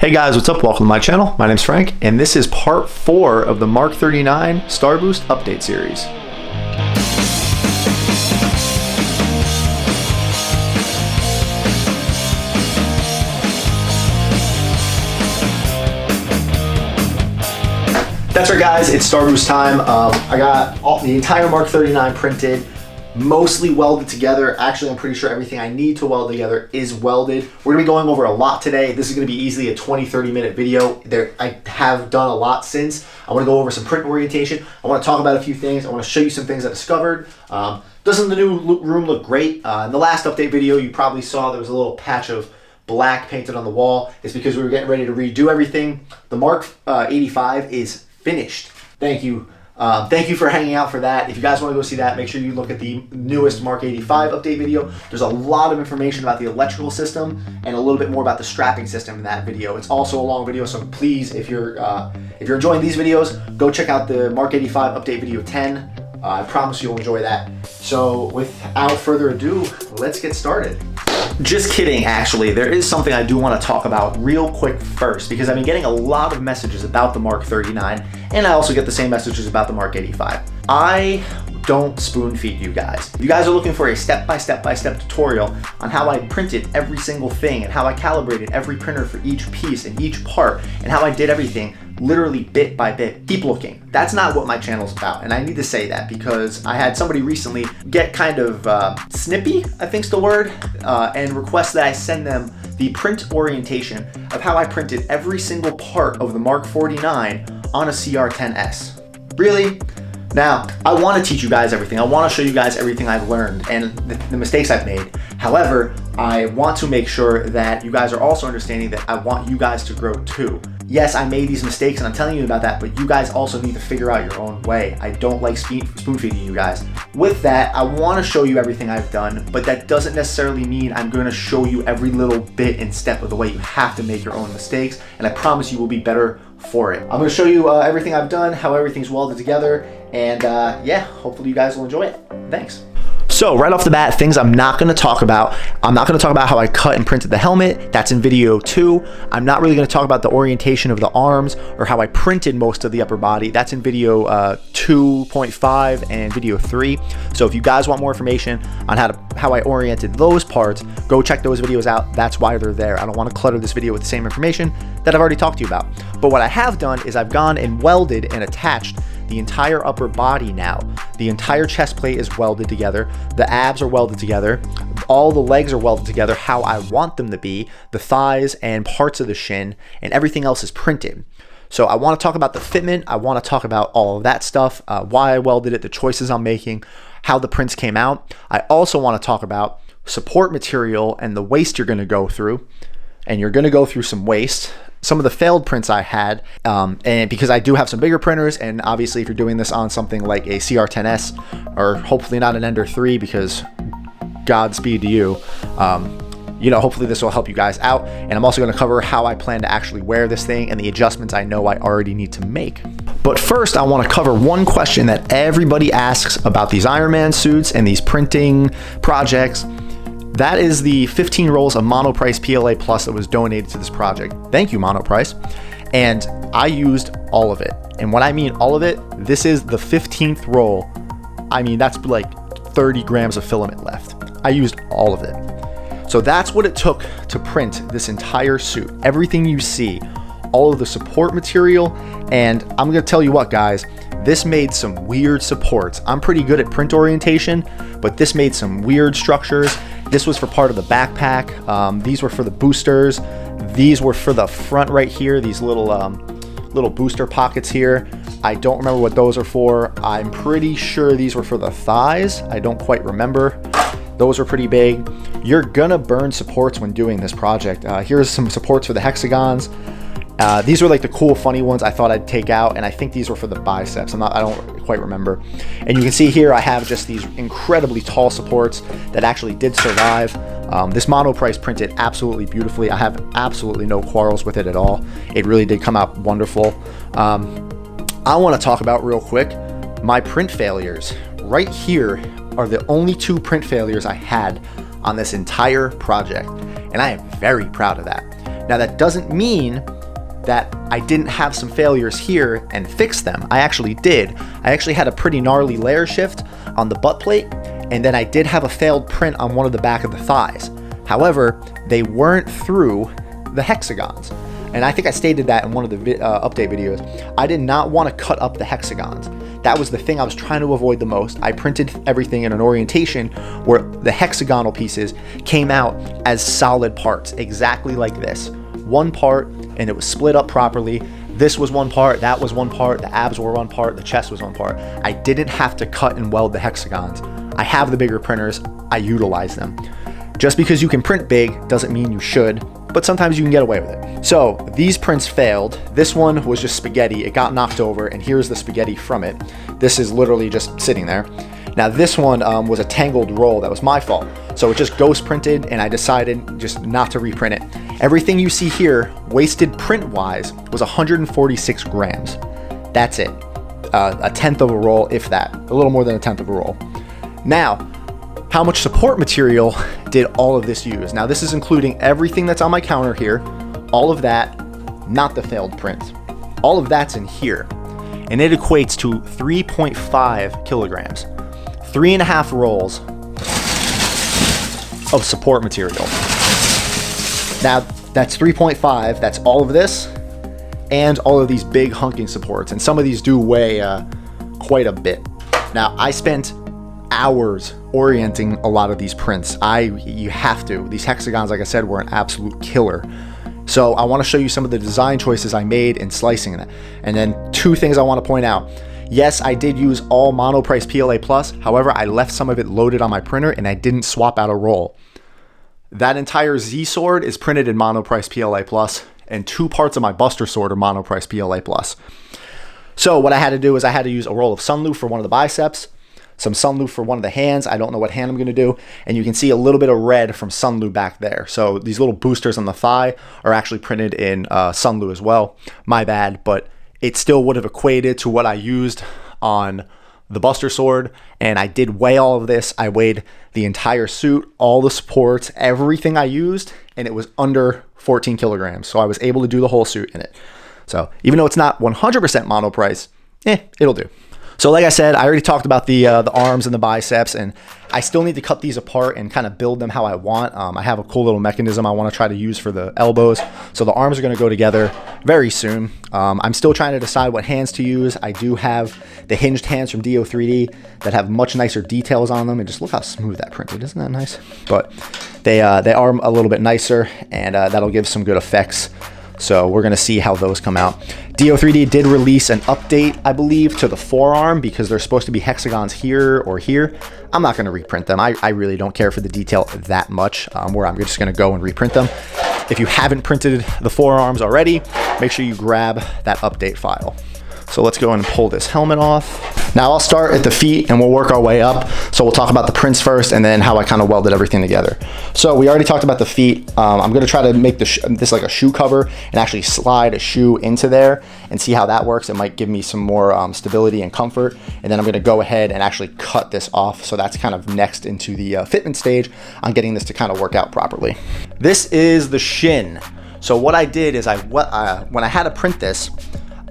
Hey guys, what's up? Welcome to my channel. My name's Frank, and this is part 4 of the Mark 39 Starboost update series. That's right guys, it's Starboost time. I got the entire Mark 39 printed, mostly welded together. Actually, I'm pretty sure everything I need to weld together is welded. We're gonna be going over a lot today. This is gonna be easily a 20-30 minute video. I have done a lot since. I wanna go over some print orientation. I wanna talk about a few things. I wanna show you some things I discovered. Doesn't the new room look great? In the last update video, you probably saw there was a little patch of black painted on the wall. It's because we were getting ready to redo everything. The Mark 85 is finished. Thank you. Thank you for hanging out for that. If you guys want to go see that, make sure you look at the newest Mark 85 update video. There's a lot of information about the electrical system and a little bit more about the strapping system in that video. It's also a long video, so please, if you're enjoying these videos, go check out the Mark 85 update video 10. I promise you'll enjoy that. So without further ado, let's get started. Just kidding, actually. There is something I do want to talk about real quick first, because I've been getting a lot of messages about the Mark 39, and I also get the same messages about the Mark 85. I don't spoon feed you guys. If you guys are looking for a step-by-step tutorial on how I printed every single thing and how I calibrated every printer for each piece and each part and how I did everything literally bit by bit, keep looking. That's not what my channel's about, and I need to say that because I had somebody recently get kind of snippy, I think's the word, and request that I send them the print orientation of how I printed every single part of the Mark 49 on a CR10S. Really? Now, I want to teach you guys everything. I want to show you guys everything I've learned and the mistakes I've made. However, I want to make sure that you guys are also understanding that I want you guys to grow too. Yes, I made these mistakes and I'm telling you about that, but you guys also need to figure out your own way. I don't like spoon feeding you guys. With that, I want to show you everything I've done, but that doesn't necessarily mean I'm going to show you every little bit and step of the way. You have to make your own mistakes, and I promise you will be better for it. I'm going to show you everything I've done, how everything's welded together, and yeah, hopefully you guys will enjoy it. Thanks. So right off the bat, things I'm not going to talk about. I'm not going to talk about how I cut and printed the helmet. That's in video 2. I'm not really going to talk about the orientation of the arms or how I printed most of the upper body. That's in video 2.5 and video 3. So if you guys want more information on how I oriented those parts, go check those videos out. That's why they're there. I don't want to clutter this video with the same information that I've already talked to you about. But what I have done is I've gone and welded and attached the entire upper body now. The entire chest plate is welded together. The abs are welded together. All the legs are welded together how I want them to be. The thighs and parts of the shin and everything else is printed. So I want to talk about the fitment. I want to talk about all of that stuff, why I welded it, the choices I'm making, how the prints came out. I also want to talk about support material and the waste you're going to go through. And you're going to go through some waste. Some of the failed prints I had, and because I do have some bigger printers, and obviously if you're doing this on something like a CR10S, or hopefully not an Ender 3, because Godspeed to you, you know, hopefully this will help you guys out. And I'm also going to cover how I plan to actually wear this thing and the adjustments I know I already need to make. But first, I want to cover one question that everybody asks about these Iron Man suits and these printing projects. That is the 15 rolls of Monoprice PLA Plus that was donated to this project. Thank you, Monoprice. And I used all of it. And when I mean all of it, this is the 15th roll. I mean, that's like 30 grams of filament left. I used all of it. So that's what it took to print this entire suit. Everything you see, all of the support material. And I'm gonna tell you what, guys, this made some weird supports. I'm pretty good at print orientation, but this made some weird structures. This was for part of the backpack. These were for the boosters. These were for the front right here, these little booster pockets here. I don't remember what those are for. I'm pretty sure these were for the thighs. I don't quite remember. Those are pretty big. You're gonna burn supports when doing this project. Here's some supports for the hexagons. These were like the cool funny ones I thought I'd take out, and I think these were for the biceps. I don't quite remember. And you can see here I have just these incredibly tall supports that actually did survive. This Monoprice printed absolutely beautifully. I have absolutely no quarrels with it at all. It really did come out wonderful. I want to talk about real quick my print failures. Right here are the only 2 print failures I had on this entire project, and I am very proud of that. Now that doesn't mean that I didn't have some failures here and fix them. I actually did. I actually had a pretty gnarly layer shift on the butt plate, and then I did have a failed print on one of the back of the thighs. However, they weren't through the hexagons. And I think I stated that in one of the update videos. I did not want to cut up the hexagons. That was the thing I was trying to avoid the most. I printed everything in an orientation where the hexagonal pieces came out as solid parts, exactly like this. One part, and it was split up properly. This was one part, that was one part, the abs were one part, the chest was one part. I didn't have to cut and weld the hexagons. I have the bigger printers, I utilize them. Just because you can print big doesn't mean you should, but sometimes you can get away with it. So these prints failed. This one was just spaghetti. It got knocked over, and here's the spaghetti from it. This is literally just sitting there. Now this one was a tangled roll. That was my fault. So it just ghost printed, and I decided just not to reprint it. Everything you see here, wasted print-wise, was 146 grams. That's it. A tenth of a roll, if that. A little more than a tenth of a roll. Now, how much support material did all of this use? Now this is including everything that's on my counter here, all of that, not the failed print. All of that's in here, and it equates to 3.5 kilograms, 3.5 rolls of support material. Now that's 3.5, that's all of this, and all of these big hunking supports, and some of these do weigh quite a bit. Now I spent hours orienting a lot of these prints. You have to. These hexagons, like I said, were an absolute killer. So I want to show you some of the design choices I made in slicing it. And then two things I want to point out. Yes, I did use all Monoprice PLA Plus. However, I left some of it loaded on my printer and I didn't swap out a roll. That entire Z sword is printed in Monoprice PLA Plus, and 2 parts of my Buster sword are Monoprice PLA Plus. So what I had to do is I had to use a roll of Sunloof for one of the biceps, some Sunloof for one of the hands. I don't know what hand I'm going to do. And you can see a little bit of red from Sunloof back there. So these little boosters on the thigh are actually printed in Sunloof as well. My bad, but it still would have equated to what I used on the Buster sword. And I did weigh all of this. I weighed the entire suit, all the supports, everything I used, and it was under 14 kilograms. So I was able to do the whole suit in it. So even though it's not 100% Monoprice, it'll do. So like I said, I already talked about the arms and the biceps, and I still need to cut these apart and kind of build them how I want. I have a cool little mechanism I want to try to use for the elbows. So the arms are going to go together very soon. I'm still trying to decide what hands to use. I do have the hinged hands from DO3D that have much nicer details on them, and just look how smooth that printed. Isn't that nice? But they are a little bit nicer, and that'll give some good effects. So we're going to see how those come out. DO3D did release an update, I believe, to the forearm because there's supposed to be hexagons here or here. I'm not going to reprint them. I really don't care for the detail that much, where I'm just going to go and reprint them. If you haven't printed the forearms already, make sure you grab that update file. So let's go and pull this helmet off. Now I'll start at the feet and we'll work our way up. So we'll talk about the prints first and then how I kind of welded everything together. So we already talked about the feet. I'm going to try to make this like a shoe cover and actually slide a shoe into there and see how that works. It might give me some more stability and comfort. And then I'm going to go ahead and actually cut this off. So that's kind of next into the fitment stage on getting this to kind of work out properly. This is the shin. So what I did is when I had to print this,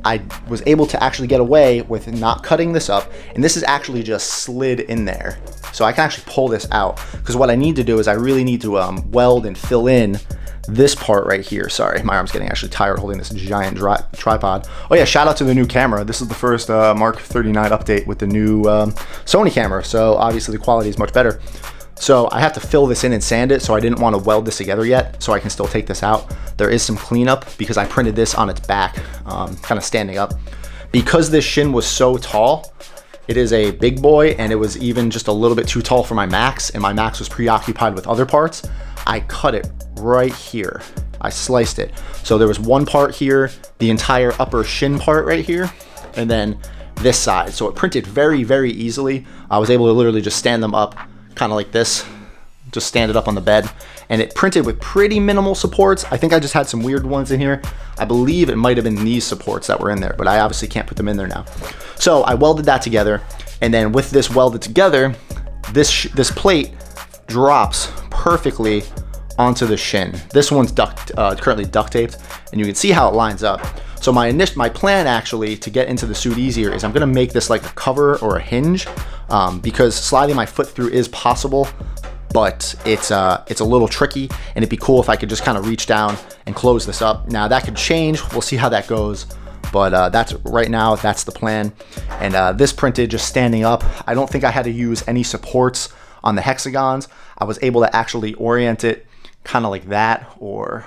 I was able to actually get away with not cutting this up, and this is actually just slid in there. So I can actually pull this out, because what I need to do is I really need to weld and fill in this part right here. Sorry, my arm's getting actually tired holding this giant tripod. Oh yeah, shout out to the new camera. This is the first Mark 39 update with the new Sony camera, so obviously the quality is much better. So I have to fill this in and sand it, so I didn't want to weld this together yet, so I can still take this out. There is some cleanup because I printed this on its back, kind of standing up. Because this shin was so tall, it is a big boy, and it was even just a little bit too tall for my max, and my max was preoccupied with other parts. I cut it right here. I sliced it. So there was one part here, the entire upper shin part right here, and then this side. So it printed very, very easily. I was able to literally just stand them up kind of like this, just stand it up on the bed, and it printed with pretty minimal supports. I think I just had some weird ones in here. I believe it might have been these supports that were in there, but I obviously can't put them in there now. So I welded that together, and then with this welded together, this plate drops perfectly onto the shin. This one's currently duct taped, and you can see how it lines up. So my plan actually to get into the suit easier is I'm gonna make this like a cover or a hinge, because sliding my foot through is possible, but it's a little tricky, and it'd be cool if I could just kind of reach down and close this up. Now that could change, we'll see how that goes, but that's right now, that's the plan. And this printed just standing up. I don't think I had to use any supports on the hexagons. I was able to actually orient it kind of like that, or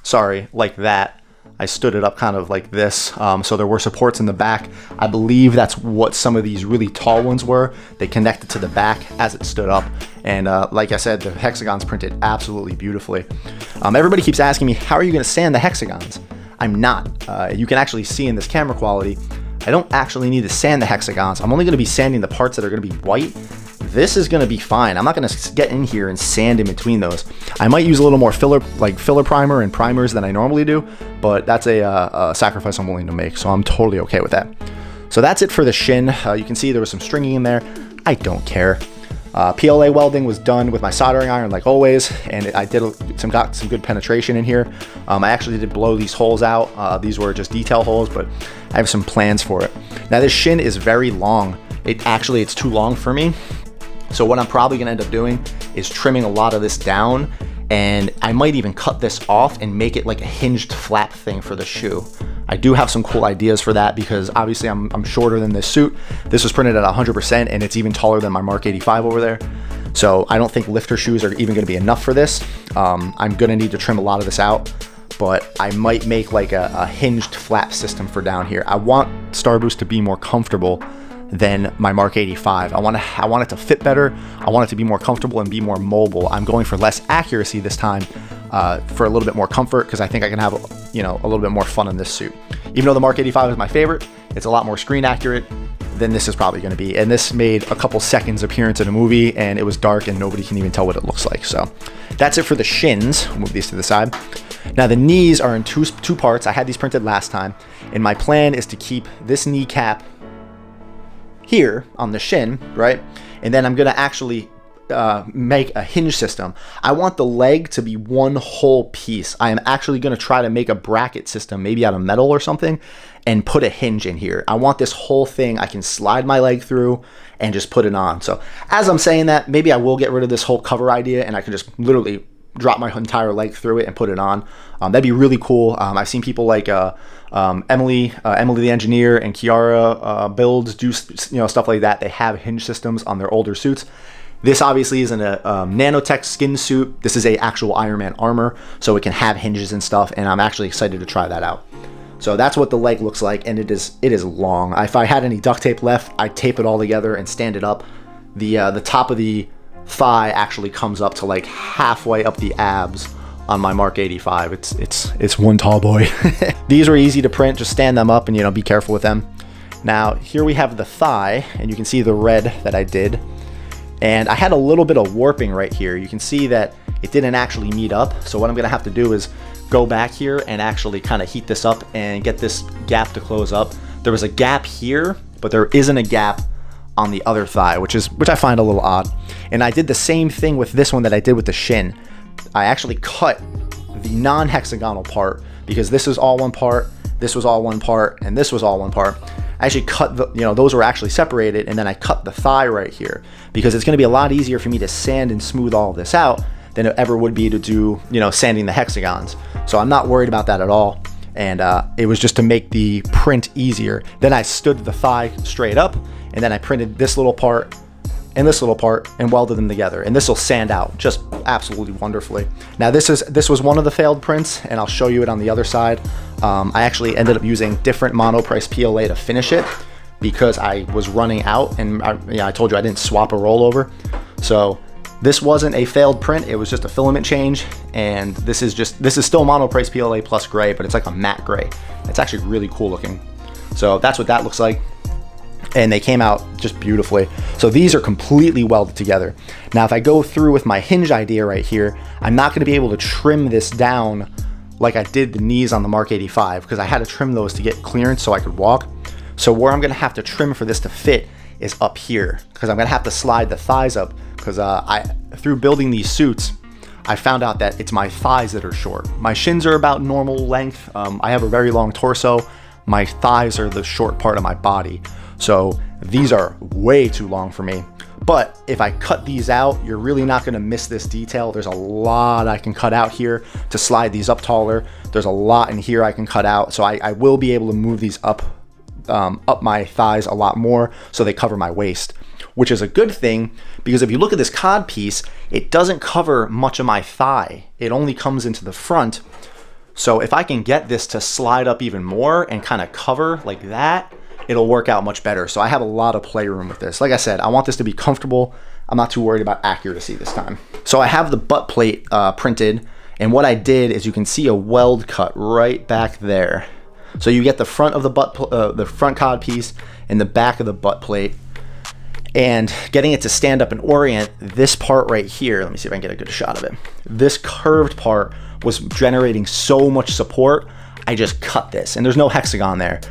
sorry, like that. I stood it up kind of like this, so there were supports in the back. I believe that's what some of these really tall ones were. They connected to the back as it stood up, and like I said, the hexagons printed absolutely beautifully. Everybody keeps asking me, how are you gonna sand the hexagons? I'm not. You can actually see in this camera quality, I don't actually need to sand the hexagons. I'm only gonna be sanding the parts that are gonna be white. This is gonna be fine. I'm not gonna get in here and sand in between those. I might use a little more filler primer and primers than I normally do, but that's a sacrifice I'm willing to make, so I'm totally okay with that. So that's it for the shin. You can see there was some stringing in there. I don't care. PLA welding was done with my soldering iron like always, and I got some good penetration in here. I actually did blow these holes out. These were just detail holes, but I have some plans for it. Now this shin is very long. It's too long for me. So what I'm probably gonna end up doing is trimming a lot of this down, and I might even cut this off and make it like a hinged flap thing for the shoe. I do have some cool ideas for that, because obviously I'm shorter than this suit. This was printed at 100%, and it's even taller than my Mark 85 over there. So I don't think lifter shoes are even gonna be enough for this. I'm gonna need to trim a lot of this out, but I might make like a hinged flap system for down here. I want Starboost to be more comfortable than my Mark 85. I want it to fit better. I want it to be more comfortable and be more mobile. I'm going for less accuracy this time, for a little bit more comfort, because I think I can have a little bit more fun in this suit. Even though the Mark 85 is my favorite, it's a lot more screen accurate than this is probably going to be. And this made a couple seconds appearance in a movie, and it was dark and nobody can even tell what it looks like. So that's it for the shins. We'll move these to the side. Now the knees are in two parts. I had these printed last time, and my plan is to keep this kneecap here on the shin, right? And then I'm gonna actually make a hinge system. I want the leg to be one whole piece. I am actually gonna try to make a bracket system, maybe out of metal or something, and put a hinge in here. I want this whole thing I can slide my leg through and just put it on. So as I'm saying that, maybe I will get rid of this whole cover idea, and I can just literally drop my entire leg through it and put it on. That'd be really cool. I've seen people like Emily the engineer, and Kiara builds, do stuff like that. They have hinge systems on their older suits. This obviously isn't a nanotech skin suit. This is a actual Iron Man armor, so it can have hinges and stuff, and I'm actually excited to try that out. So that's what the leg looks like, and it is long. If I had any duct tape left, I'd tape it all together and stand it up. The top of the thigh actually comes up to like halfway up the abs on my Mark 85. It's one tall boy. These are easy to print. Just stand them up and be careful with them. Now here we have the thigh, and you can see the red that I did, and I had a little bit of warping right here. You can see that it didn't actually meet up. So what I'm gonna have to do is go back here and actually kind of heat this up and get this gap to close up. There was a gap here, but there isn't a gap on the other thigh, which I find a little odd. And I did the same thing with this one that I did with the shin. I actually cut the non-hexagonal part, because this was all one part, this was all one part, and this was all one part. I actually cut those were actually separated, and then I cut the thigh right here, because it's going to be a lot easier for me to sand and smooth all of this out than it ever would be to do sanding the hexagons. So I'm not worried about that at all, and it was just to make the print easier. Then I stood the thigh straight up, and then I printed this little part and this little part and welded them together, and this will sand out just absolutely wonderfully. Now this was one of the failed prints, and I'll show you it on the other side. I actually ended up using different Monoprice PLA to finish it, because I was running out, and I told you I didn't swap a rollover. So this wasn't a failed print, it was just a filament change, and this is still Monoprice PLA plus gray, but it's like a matte gray. It's actually really cool looking. So that's what that looks like. And they came out just beautifully. So these are completely welded together. Now if I go through with my hinge idea right here, I'm not going to be able to trim this down like I did the knees on the Mark 85, because I had to trim those to get clearance so I could walk. So where I'm going to have to trim for this to fit is up here, because I'm going to have to slide the thighs up, because through building these suits, I found out that it's my thighs that are short. My shins are about normal length. I have a very long torso. My thighs are the short part of my body. So these are way too long for me. But if I cut these out, you're really not gonna miss this detail. There's a lot I can cut out here to slide these up taller. There's a lot in here I can cut out. So I will be able to move these up my thighs a lot more so they cover my waist, which is a good thing because if you look at this cod piece, it doesn't cover much of my thigh. It only comes into the front. So if I can get this to slide up even more and kind of cover like that, it'll work out much better. So I have a lot of playroom with this. Like I said, I want this to be comfortable. I'm not too worried about accuracy this time. So I have the butt plate printed, and what I did is you can see a weld cut right back there. So you get the front of the front cod piece and the back of the butt plate. And getting it to stand up and orient, this part right here, let me see if I can get a good shot of it. This curved part was generating so much support, I just cut this, and there's no hexagon there.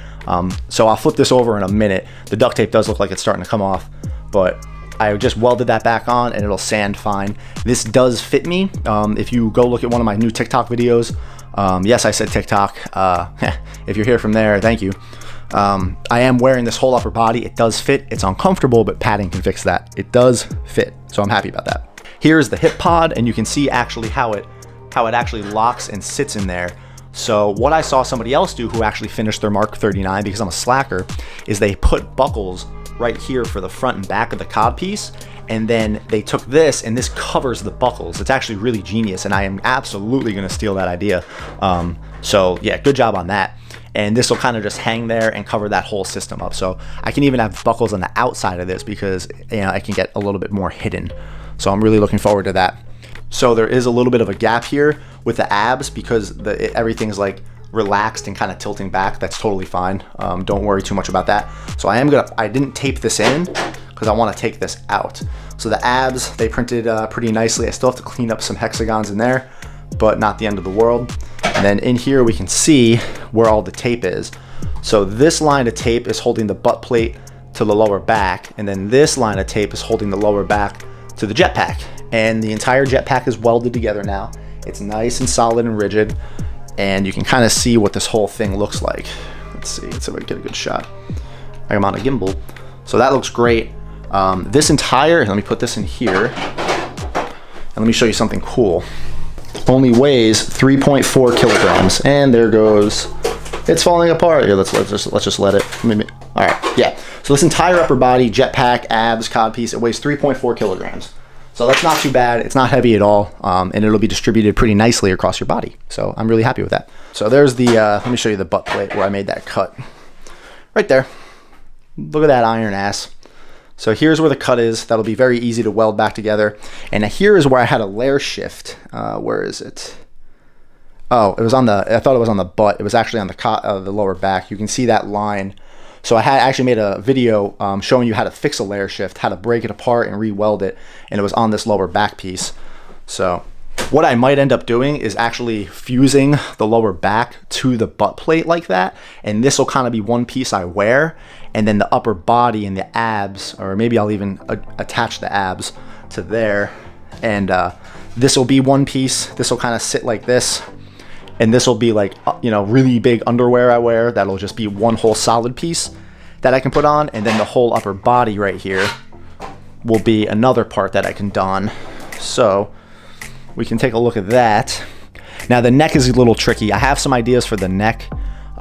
So I'll flip this over in a minute. The duct tape does look like it's starting to come off, but I just welded that back on and it'll sand fine. This does fit me. If you go look at one of my new TikTok videos, yes, I said TikTok. If you're here from there, thank you. I am wearing this whole upper body. It does fit. It's uncomfortable, but padding can fix that. It does fit, so I'm happy about that. Here's the hip pod, and you can see actually how it actually locks and sits in there. So what I saw somebody else do who actually finished their Mark 39, because I'm a slacker, is they put buckles right here for the front and back of the cod piece, and then they took this and this covers the buckles. It's actually really genius, and I am absolutely going to steal that idea. So yeah, good job on that. And this will kind of just hang there and cover that whole system up. So I can even have buckles on the outside of this because, you know, I can get a little bit more hidden. So I'm really looking forward to that. So there is a little bit of a gap here with the abs because everything's like relaxed and kind of tilting back. That's totally fine. Don't worry too much about that. So I didn't tape this in because I want to take this out. So the abs, they printed pretty nicely. I still have to clean up some hexagons in there, but not the end of the world. And then in here we can see where all the tape is. So this line of tape is holding the butt plate to the lower back, and then this line of tape is holding the lower back to the jetpack. And the entire jetpack is welded together now. It's nice and solid and rigid, and you can kind of see what this whole thing looks like. Let's see if I can get a good shot. I'm on a gimbal. So that looks great. This entire, let me put this in here, and let me show you something cool. Only weighs 3.4 kilograms, and there goes, it's falling apart. Here, let's just let it. All right, yeah. So this entire upper body, jetpack, abs, cod piece, it weighs 3.4 kilograms. So that's not too bad. It's not heavy at all, and it'll be distributed pretty nicely across your body. So I'm really happy with that. So there's the, let me show you the butt plate where I made that cut. Right there. Look at that iron ass. So here's where the cut is. That'll be very easy to weld back together. And here is where I had a layer shift. Where is it? Oh, it was on the, I thought it was on the butt. It was actually on the lower back. You can see that line. So I had actually made a video showing you how to fix a layer shift, how to break it apart and re-weld it. And it was on this lower back piece. So what I might end up doing is actually fusing the lower back to the butt plate like that. And this will kind of be one piece I wear. And then the upper body and the abs, or maybe I'll even attach the abs to there. And this will be one piece. This will kind of sit like this. And this will be like, you know, really big underwear I wear. That'll just be one whole solid piece that I can put on. And then the whole upper body right here will be another part that I can don. So we can take a look at that. Now the neck is a little tricky. I have some ideas for the neck.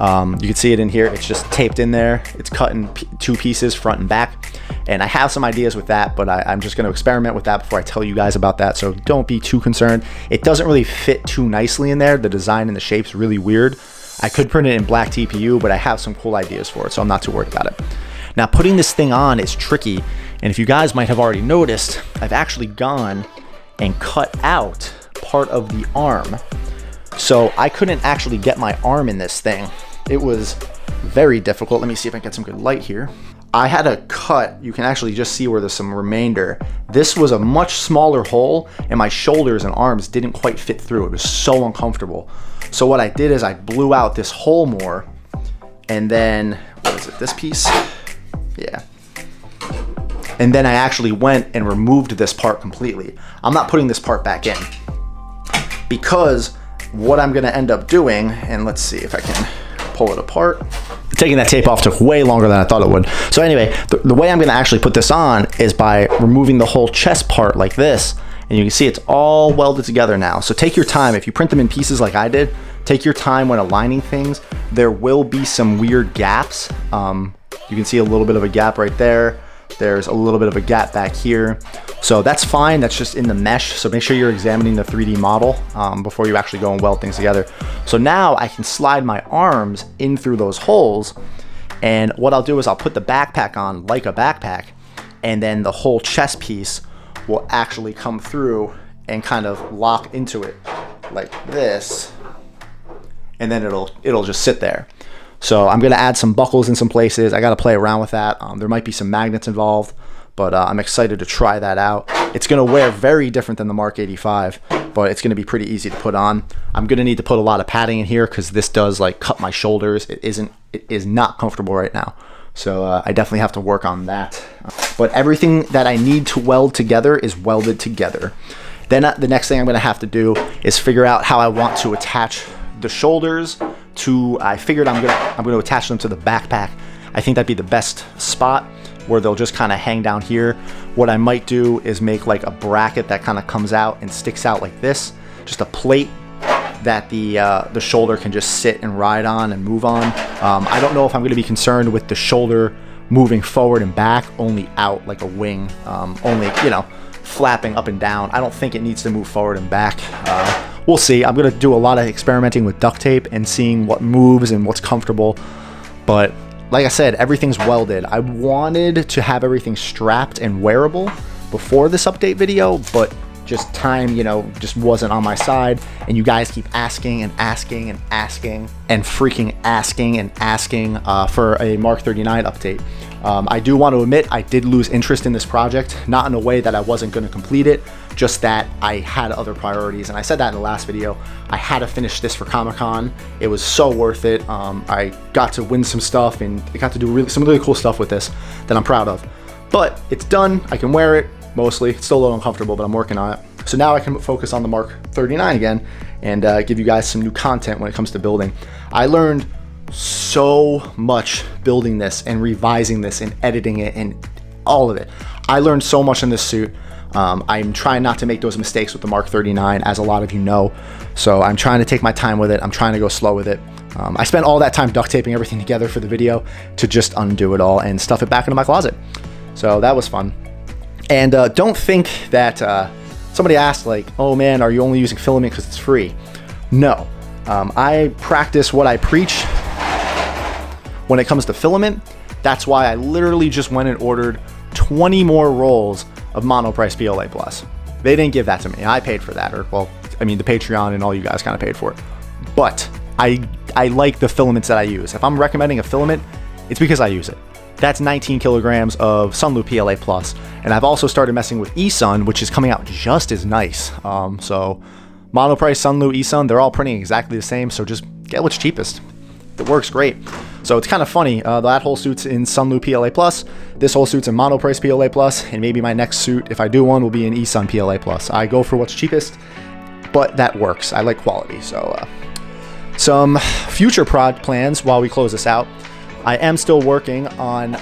You can see it in here. It's just taped in there. It's cut in two pieces, front and back. And I have some ideas with that, but I'm just going to experiment with that before I tell you guys about that. So don't be too concerned. It doesn't really fit too nicely in there. The design and the shape's really weird. I could print it in black TPU, but I have some cool ideas for it, so I'm not too worried about it. Now putting this thing on is tricky. And if you guys might have already noticed, I've actually gone and cut out part of the arm. So I couldn't actually get my arm in this thing. It was very difficult. Let me see if I can get some good light here. I had a cut. You can actually just see where there's some remainder. This was a much smaller hole, and my shoulders and arms didn't quite fit through. It was so uncomfortable. So what I did is I blew out this hole more, and then, what is it, this piece? Yeah. And then I actually went and removed this part completely. I'm not putting this part back in. because what I'm gonna end up doing, and let's see if I can pull it apart. Taking that tape off took way longer than I thought it would. So anyway, the way I'm gonna actually put this on is by removing the whole chest part like this, and you can see it's all welded together now. So take your time. If you print them in pieces like I did, take your time when aligning things. There will be some weird gaps. You can see a little bit of a gap right there. There's a little bit of a gap back here. So that's fine, that's just in the mesh. So make sure you're examining the 3D model before you actually go and weld things together. So now I can slide my arms in through those holes. And what I'll do is I'll put the backpack on like a backpack, and then the whole chest piece will actually come through and kind of lock into it like this. And then it'll just sit there. So I'm gonna add some buckles in some places. I gotta play around with that. There might be some magnets involved, but I'm excited to try that out. It's gonna wear very different than the Mark 85, but it's gonna be pretty easy to put on. I'm gonna need to put a lot of padding in here because this does like cut my shoulders. It is not comfortable right now. So I definitely have to work on that. But everything that I need to weld together is welded together. Then the next thing I'm gonna have to do is figure out how I want to attach the shoulders to, I figured I'm gonna attach them to the backpack. I think that'd be the best spot where they'll just kind of hang down here. What I might do is make like a bracket that kind of comes out and sticks out like this, just a plate that the shoulder can just sit and ride on and move on. I don't know if I'm gonna be concerned with the shoulder moving forward and back, only out like a wing, only, you know, flapping up and down. I don't think it needs to move forward and back. We'll see. I'm gonna do a lot of experimenting with duct tape and seeing what moves and what's comfortable. But like I said, everything's welded. I wanted to have everything strapped and wearable before this update video, but just time, you know, just wasn't on my side. And you guys keep asking and asking and asking and freaking asking and asking for a Mark 39 update. I do want to admit I did lose interest in this project, not in a way that I wasn't going to complete it, just that I had other priorities. And I said that in the last video. I had to finish this for Comic-Con. It was so worth it. I got to win some stuff and I got to do some really cool stuff with this that I'm proud of. But it's done. I can wear it mostly. It's still a little uncomfortable, but I'm working on it. So now I can focus on the Mark 39 again and give you guys some new content when it comes to building. I learned so much building this and revising this and editing it and all of it. I learned so much in this suit. I'm trying not to make those mistakes with the Mark 39, as a lot of you know. So I'm trying to take my time with it. I'm trying to go slow with it. I spent all that time duct taping everything together for the video to just undo it all and stuff it back into my closet. So that was fun. And don't think that somebody asked like, oh man, are you only using filament because it's free? No, I practice what I preach when it comes to filament. That's why I literally just went and ordered 20 more rolls of Monoprice PLA Plus. They didn't give that to me. I paid for that, or well, I mean the Patreon and all you guys kind of paid for it. But I like the filaments that I use. If I'm recommending a filament, it's because I use it. That's 19 kilograms of Sunlu PLA Plus. And I've also started messing with eSun, which is coming out just as nice. So Monoprice, Sunlu, eSun, they're all printing exactly the same. So just get what's cheapest. It works great. So it's kind of funny. That whole suit's in Sunlu PLA Plus. This whole suit's in Monoprice PLA Plus. And maybe my next suit, if I do one, will be in eSun PLA Plus. I go for what's cheapest, but that works. I like quality. So some future prod plans while we close this out. I am still working on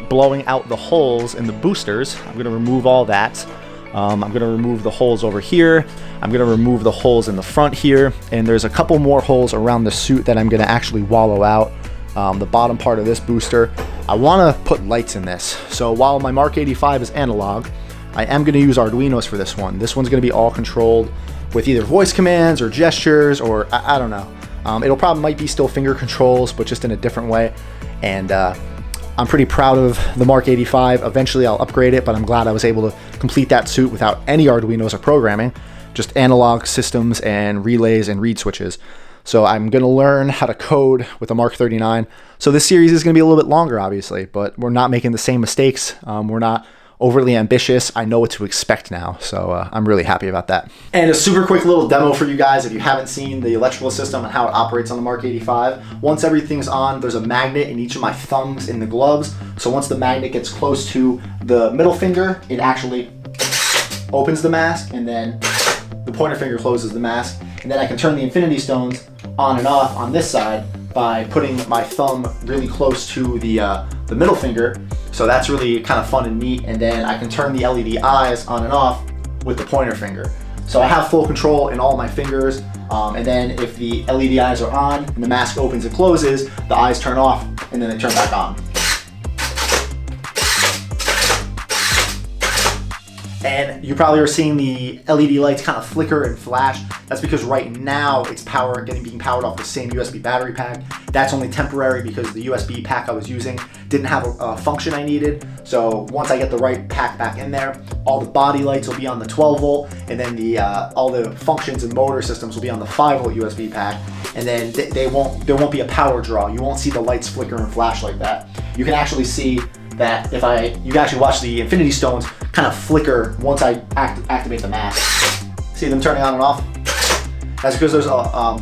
blowing out the holes in the boosters. I'm going to remove all that. I'm going to remove the holes over here. I'm going to remove the holes in the front here. And there's a couple more holes around the suit that I'm going to actually wallow out. The bottom part of this booster. I want to put lights in this. So while my Mark 85 is analog, I am going to use Arduinos for this one. This one's going to be all controlled with either voice commands or gestures, or I don't know. It'll probably might be still finger controls, but just in a different way. And I'm pretty proud of the Mark 85. Eventually I'll upgrade it, but I'm glad I was able to complete that suit without any Arduinos or programming, just analog systems and relays and reed switches. So I'm going to learn how to code with the Mark 39. So this series is going to be a little bit longer, obviously, but we're not making the same mistakes. We're not overly ambitious. I know what to expect now, so I'm really happy about that. And a super quick little demo for you guys if you haven't seen the electrical system and how it operates on the Mark 85. Once everything's on, there's a magnet in each of my thumbs in the gloves. So once the magnet gets close to the middle finger, it actually opens the mask, and then the pointer finger closes the mask. And then I can turn the infinity stones on and off on this side by putting my thumb really close to the middle finger. So that's really kind of fun and neat. And then I can turn the LED eyes on and off with the pointer finger. So I have full control in all my fingers. And then if the LED eyes are on and the mask opens and closes, the eyes turn off and then they turn back on. And you probably are seeing the LED lights kind of flicker and flash. That's because right now it's being powered off the same USB battery pack. That's only temporary because the USB pack I was using didn't have a function I needed. So once I get the right pack back in there, all the body lights will be on the 12 volt, and then all the functions and motor systems will be on the 5 volt USB pack. And then there won't be a power draw. You won't see the lights flicker and flash like that. You can actually see that you can actually watch the infinity stones kind of flicker once I activate the mask. See them turning on and off? That's because there's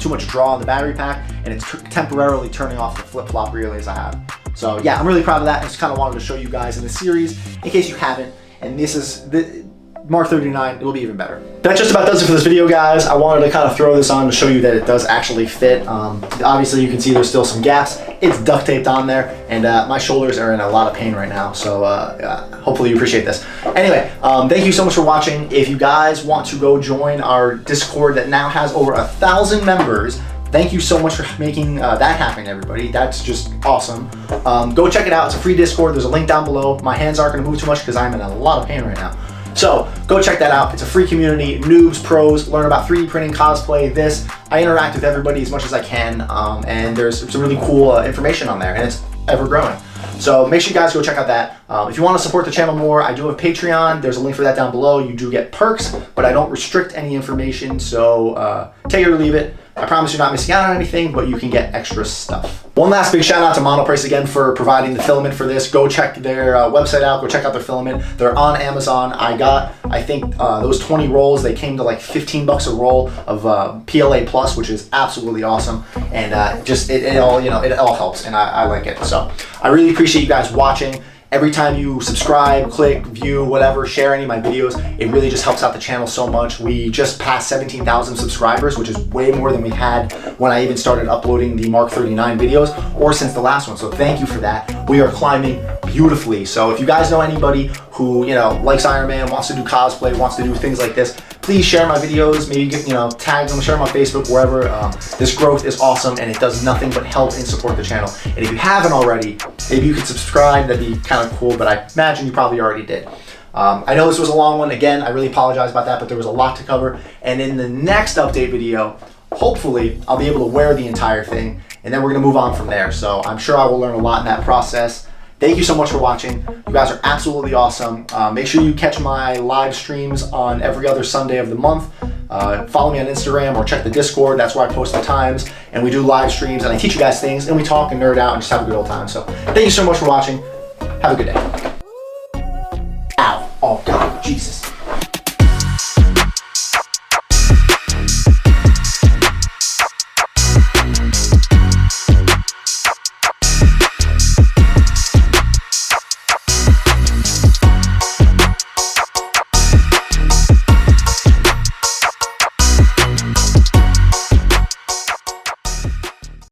too much draw on the battery pack, and it's temporarily turning off the flip-flop relays I have. So yeah, I'm really proud of that. I just kind of wanted to show you guys in the series in case you haven't. And this is the Mark 39, it will be even better. That just about does it for this video, guys. I wanted to kind of throw this on to show you that it does actually fit. Obviously you can see there's still some gaps. It's duct taped on there, and my shoulders are in a lot of pain right now. So hopefully you appreciate this. Anyway, thank you so much for watching. If you guys want to go join our Discord that now has over 1,000 members, thank you so much for making that happen, everybody. That's just awesome. Go check it out. It's a free Discord. There's a link down below. My hands aren't going to move too much because I'm in a lot of pain right now. So go check that out. It's a free community. Noobs, pros, learn about 3D printing, cosplay, this. I interact with everybody as much as I can, and there's some really cool information on there, and it's ever growing. So make sure you guys go check out that. If you want to support the channel more, I do have Patreon. There's a link for that down below. You do get perks, but I don't restrict any information, so take it or leave it. I promise you're not missing out on anything, but you can get extra stuff. One last big shout out to Monoprice again for providing the filament for this. Go check their website out. Go check out their filament. They're on Amazon. I think those 20 rolls, they came to like 15 bucks a roll of PLA Plus, which is absolutely awesome. And it all helps, and I like it. So I really appreciate you guys watching. Every time you subscribe, click, view, whatever, share any of my videos, it really just helps out the channel so much. We just passed 17,000 subscribers, which is way more than we had when I even started uploading the Mark 39 videos, or since the last one. So thank you for that. We are climbing beautifully. So if you guys know anybody who likes Iron Man, wants to do cosplay, wants to do things like this, please share my videos. Maybe tag them, share them on Facebook, wherever. This growth is awesome, and it does nothing but help and support the channel. And if you haven't already, maybe you could subscribe. That'd be kind of cool, but I imagine you probably already did. I know this was a long one. Again, I really apologize about that, but there was a lot to cover. And in the next update video, hopefully I'll be able to wear the entire thing, and then we're gonna move on from there. So I'm sure I will learn a lot in that process. Thank you so much for watching. You guys are absolutely awesome. Make sure you catch my live streams on every other Sunday of the month. Follow me on Instagram or check the Discord. That's where I post the times. And we do live streams, and I teach you guys things, and we talk and nerd out and just have a good old time. So thank you so much for watching. Have a good day. Ow. Oh, God. Jesus.